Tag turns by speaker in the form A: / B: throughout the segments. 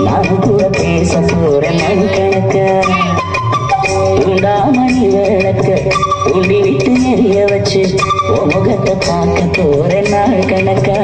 A: நானும் கூட பேச போறேன் நான் கணக்க உண்டாமணி விளக்க உண்டி விட்டு எரிய வச்சு உன் முகத்தை பார்க்க போறேன் நாள் கணக்கா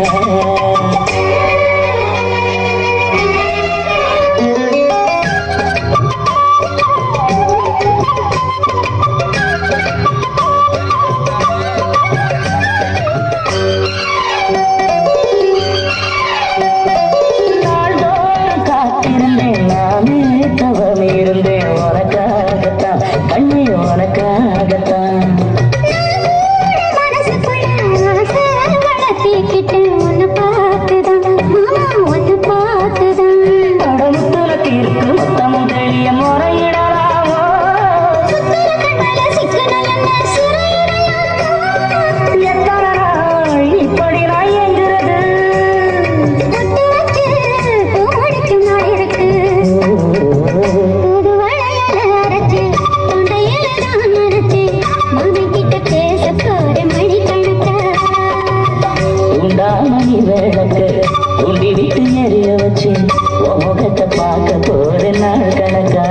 A: மணி விளக்கு உண்டி விட்டு எரிய வச்சு முகத்தை பார்க்க போற நாள் கணக்கா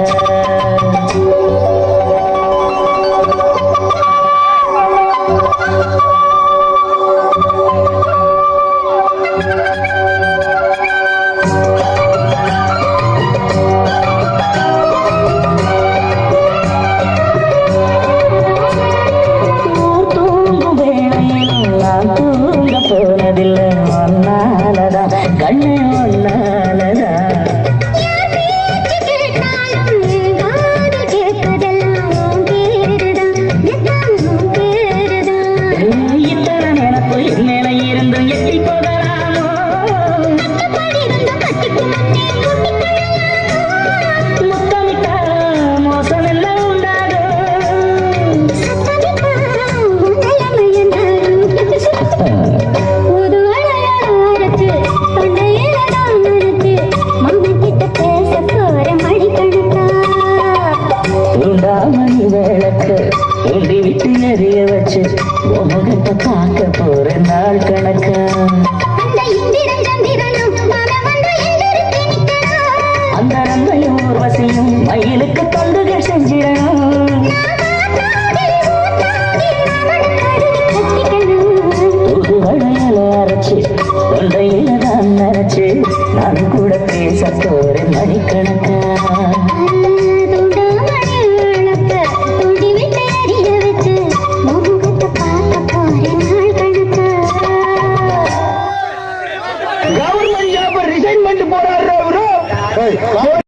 A: போனதில்லை ஒன்னாலதான் கண்ணு ஒன்னாலதான் இத்தனை நினைப்பு மேல இருந்தும் எட்டி போகலாமோ முத்தமிட்டா மோசம் எல்லாம் உண்டாகும் மணி விளக்கு உண்டி விட்டு எரிய வச்சு முகத்தை பார்க்க போற நாள் கணக்கா அந்த ரந்தையும் ஊர்வசியும் மயிலுக்கு தொண்டுகள் செஞ்சிடணும் புது வளையல அரைச்சு தொண்டையில தான் நினைச்சு நான் கூட பேச போறேன் மணிக்கணக்கா
B: கவர்மெண்ட் ஜாப் ரிசைன் பண்ணிட்டு போறாரு